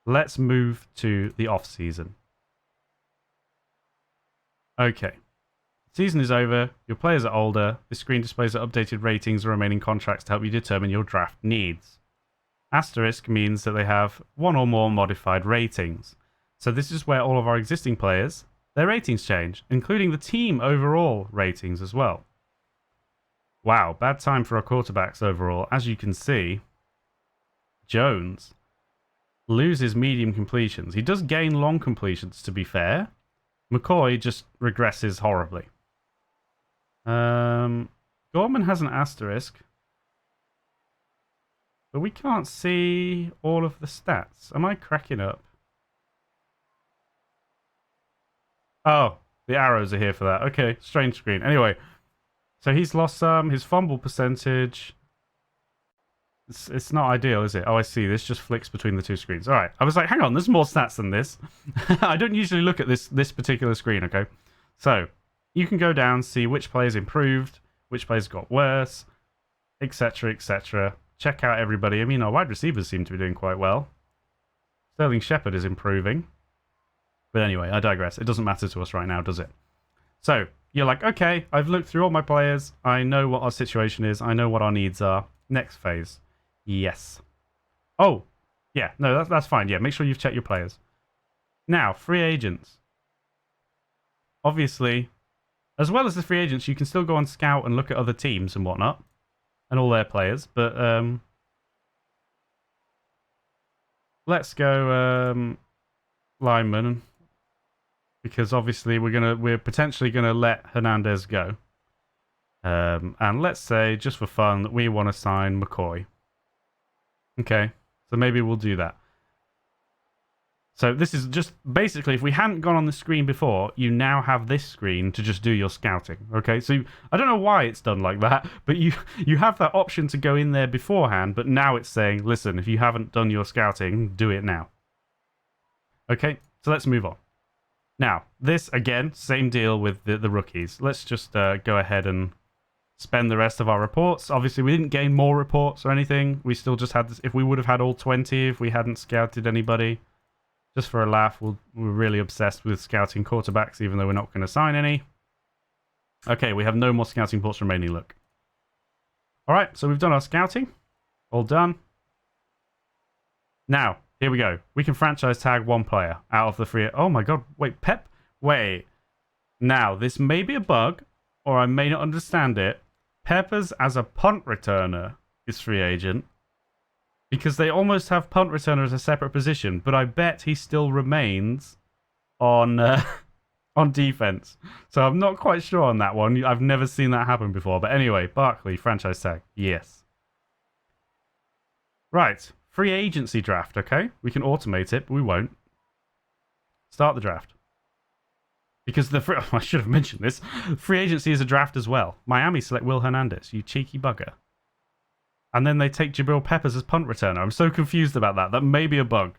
A: Let's move to the off-season. Okay. Season is over. Your players are older. This screen displays the updated ratings and remaining contracts to help you determine your draft needs. Asterisk means that they have 1 or more modified ratings. So this is where all of our existing players, their ratings change, including the team overall ratings as well. Wow, bad time for our quarterbacks overall. As you can see, Jones loses medium completions. He does gain long completions, to be fair. McCoy just regresses horribly. Gorman has an asterisk. But we can't see all of the stats. Am I cracking up? Oh, the arrows are here for that. Okay, strange screen. Anyway, so he's lost some. His fumble percentage. It's not ideal, is it? Oh, I see. This just flicks between the 2 screens. All right. I was like, hang on, there's more stats than this. I don't usually look at this particular screen, okay? So, you can go down, see which players improved, which players got worse, etc., etc. Check out everybody. I mean, our wide receivers seem to be doing quite well. Sterling Shepard is improving. But anyway, I digress. It doesn't matter to us right now, does it? So, you're like, okay, I've looked through all my players. I know what our situation is. I know what our needs are. Next phase. Yes. Oh, yeah. No, that's fine. Yeah, make sure you've checked your players. Now, free agents. Obviously, as well as the free agents, you can still go on Scout and look at other teams and whatnot. And all their players. But, let's go, lineman. Because obviously we're potentially gonna let Hernandez go. And let's say, just for fun, that we want to sign McCoy. Okay, so maybe we'll do that. So this is just basically, if we hadn't gone on the screen before, you now have this screen to just do your scouting. Okay, so I don't know why it's done like that, but you have that option to go in there beforehand, but now it's saying, listen, if you haven't done your scouting, do it now. Okay, so let's move on. Now, this, again, same deal with the rookies. Let's just go ahead and spend the rest of our reports. Obviously, we didn't gain more reports or anything. We still just had this. If we would have had all 20, if we hadn't scouted anybody, just for a laugh, we're really obsessed with scouting quarterbacks, even though we're not going to sign any. Okay, we have no more scouting reports remaining, look. All right, so we've done our scouting. All done. Now, here we go. We can franchise tag one player out of the free... Oh my god, wait, Pep? Wait. Now, this may be a bug, or I may not understand it. Peppers as a punt returner is free agent. Because they almost have punt returner as a separate position, but I bet he still remains on on defense. So I'm not quite sure on that one. I've never seen that happen before. But anyway, Barkley, franchise tag. Yes. Right. Free agency draft, okay? We can automate it, but we won't. Start the draft. Because I should have mentioned this. Free agency is a draft as well. Miami select Will Hernandez, you cheeky bugger. And then they take Jabril Peppers as punt returner. I'm so confused about that. That may be a bug.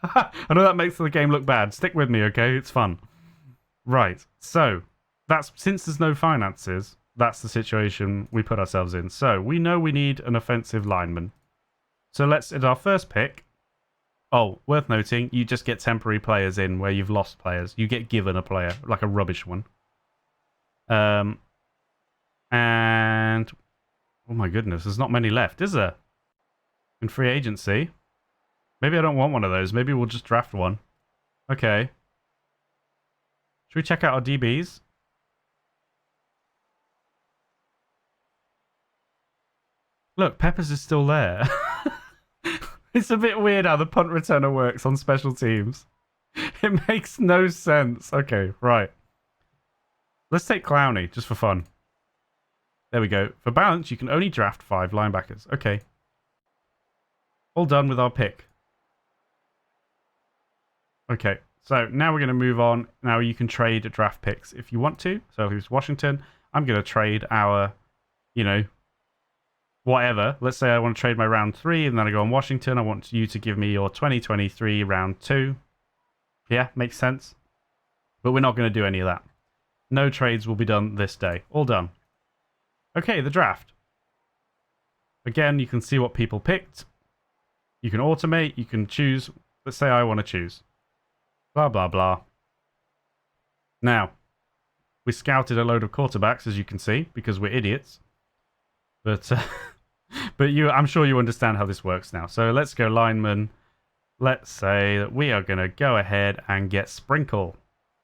A: I know that makes the game look bad. Stick with me, okay? It's fun. Right. So, that's since there's no finances, that's the situation we put ourselves in. So, we know we need an offensive lineman. So, let's, at our first pick... Oh, worth noting, you just get temporary players in where you've lost players. You get given a player, like a rubbish one. And... Oh my goodness, there's not many left, is there? In free agency. Maybe I don't want one of those. Maybe we'll just draft one. Okay. Should we check out our DBs? Look, Peppers is still there. It's a bit weird how the punt returner works on special teams. It makes no sense. Okay, right. Let's take Clowney, just for fun. There we go. For balance, you can only draft 5 linebackers. Okay. All done with our pick. Okay, so now we're going to move on. Now you can trade draft picks if you want to. So if it's Washington, I'm going to trade our, you know, whatever. Let's say I want to trade my round 3 and then I go on Washington. I want you to give me your 2023 round 2. Yeah, makes sense. But we're not going to do any of that. No trades will be done this day. All done. Okay, the draft. Again, you can see what people picked. You can automate. You can choose. Let's say I want to choose. Blah, blah, blah. Now, we scouted a load of quarterbacks, as you can see, because we're idiots. But I'm sure you understand how this works now. So let's go lineman. Let's say that we are going to go ahead and get Sprinkle,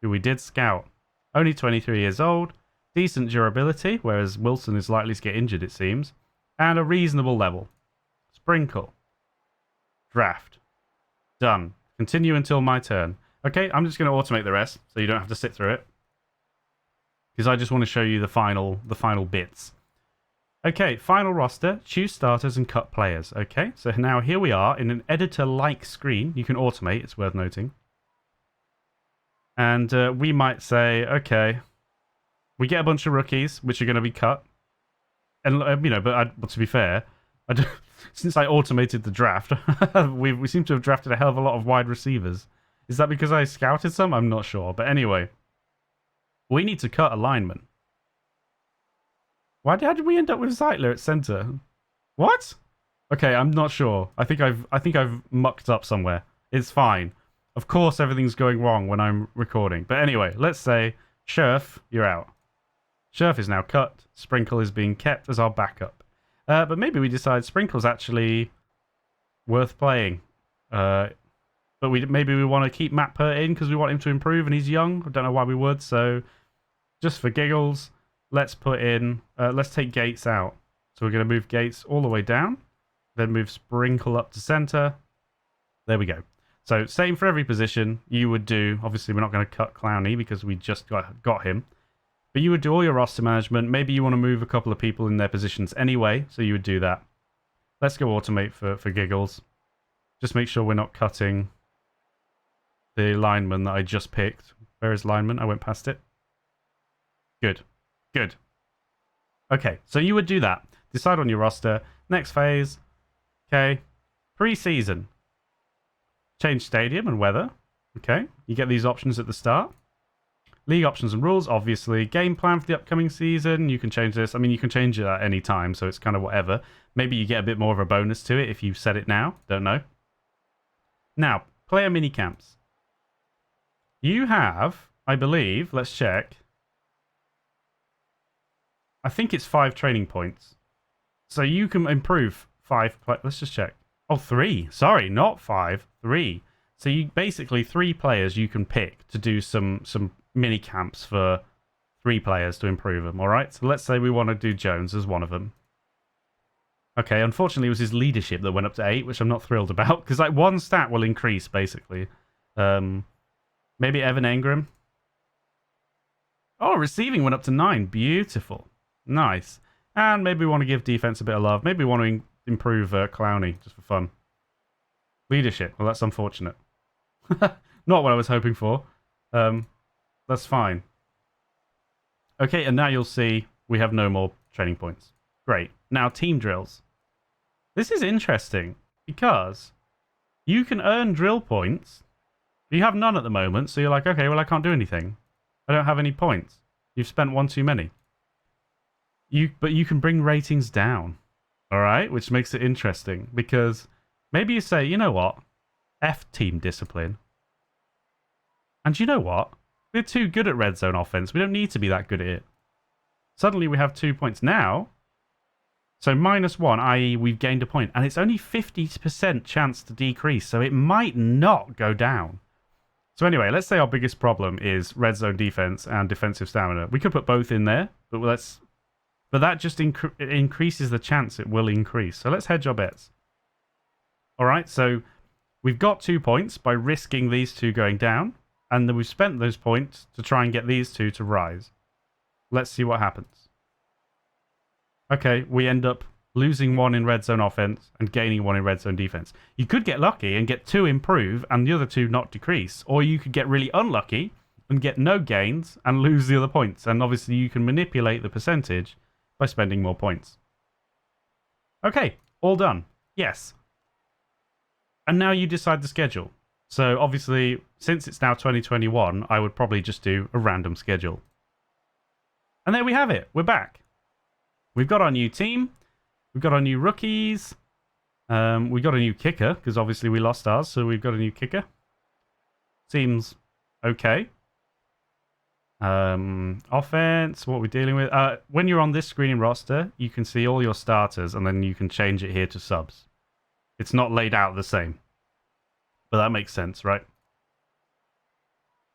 A: who we did scout. Only 23 years old. Decent durability, whereas Wilson is likely to get injured, it seems. And a reasonable level. Sprinkle. Draft. Done. Continue until my turn. Okay, I'm just going to automate the rest, so you don't have to sit through it. Because I just want to show you the final bits. Okay, final roster. Choose starters and cut players. Okay, so now here we are in an editor-like screen. You can automate, it's worth noting. And we might say, okay... We get a bunch of rookies, which are going to be cut. And, you know, but to be fair, since I automated the draft, we seem to have drafted a hell of a lot of wide receivers. Is that because I scouted some? I'm not sure. But anyway, we need to cut a lineman. How did we end up with Zeitler at center? What? Okay, I'm not sure. I think I've mucked up somewhere. It's fine. Of course, everything's going wrong when I'm recording. But anyway, let's say, Scherf, you're out. Scherf is now cut. Sprinkle is being kept as our backup. But maybe we decide Sprinkle's actually worth playing. But maybe we want to keep Matt Pert in because we want him to improve and he's young. I don't know why we would. So just for giggles, let's put in... let's take Gates out. So we're going to move Gates all the way down. Then move Sprinkle up to center. There we go. So same for every position. You would do... Obviously, we're not going to cut Clowney because we just got him. But you would do all your roster management. Maybe you want to move a couple of people in their positions anyway, so you would do that. Let's go automate for giggles. Just make sure we're not cutting the lineman that I just picked. Where is lineman? I went past it. Good. Good. Okay, so you would do that. Decide on your roster. Next phase. Okay. Pre-season. Change stadium and weather. Okay. You get these options at the start. League options and rules, obviously. Game plan for the upcoming season. You can change this. I mean, you can change it at any time, so it's kind of whatever. Maybe you get a bit more of a bonus to it if you set it now. Don't know. Now, player mini camps. You have, I believe, let's check. I think it's 5 training points. So you can improve 5. Let's just check. Oh, 3. Sorry, not 5. 3. So you basically 3 players you can pick to do some mini camps for 3 players to improve them. All right. So let's say we want to do Jones as one of them. Okay. Unfortunately, it was his leadership that went up to 8, which I'm not thrilled about because like 1 stat will increase basically. Maybe Evan Engram. Oh, receiving went up to 9. Beautiful. Nice. And maybe we want to give defense a bit of love. Maybe we want to improve Clowney just for fun. Leadership. Well, that's unfortunate. Not what I was hoping for. That's fine. Okay, and now you'll see we have no more training points. Great. Now, team drills. This is interesting because you can earn drill points. You have none at the moment, so you're like, okay, well, I can't do anything. I don't have any points. You've spent 1 too many. But you can bring ratings down, all right? Which makes it interesting because maybe you say, you know what? F team discipline. And you know what? We're too good at red zone offense. We don't need to be that good at it. Suddenly we have 2 points now. So -1, i.e. we've gained a point. And it's only 50% chance to decrease, so it might not go down. So anyway, let's say our biggest problem is red zone defense and defensive stamina. We could put both in there, but that just increases the chance it will increase. So let's hedge our bets. All right, so we've got 2 points by risking these 2 going down. And then we've spent those points to try and get these 2 to rise. Let's see what happens. Okay, we end up losing 1 in red zone offense and gaining 1 in red zone defense. You could get lucky and get 2 improve and the other 2 not decrease. Or you could get really unlucky and get no gains and lose the other points. And obviously you can manipulate the percentage by spending more points. Okay, all done. Yes. And now you decide the schedule. So obviously, since it's now 2021, I would probably just do a random schedule. And there we have it. We're back. We've got our new team. We've got our new rookies. We got a new kicker, because obviously we lost ours, so we've got a new kicker. Seems okay. Offense, what we're dealing with. When you're on this screening roster, you can see all your starters, and then you can change it here to subs. It's not laid out the same. But that makes sense, right?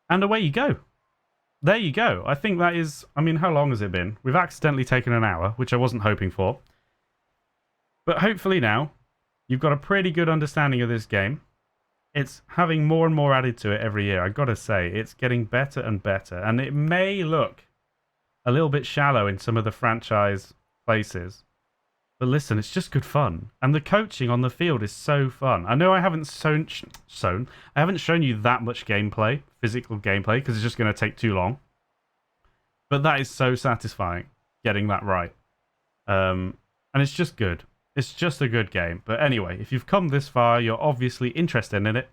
A: And away you go. There you go. I think that is... I mean, how long has it been? We've accidentally taken an hour, which I wasn't hoping for. But hopefully now, you've got a pretty good understanding of this game. It's having more and more added to it every year. I've got to say, it's getting better and better. And it may look a little bit shallow in some of the franchise places. But listen, it's just good fun. And the coaching on the field is so fun. I know I haven't I haven't shown you that much gameplay, physical gameplay, because it's just going to take too long. But that is so satisfying, getting that right. And it's just good. It's just a good game. But anyway, if you've come this far, you're obviously interested in it.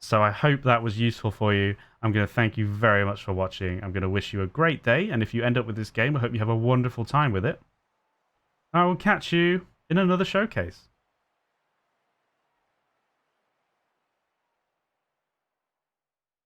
A: So I hope that was useful for you. I'm going to thank you very much for watching. I'm going to wish you a great day. And if you end up with this game, I hope you have a wonderful time with it. I will catch you in another showcase.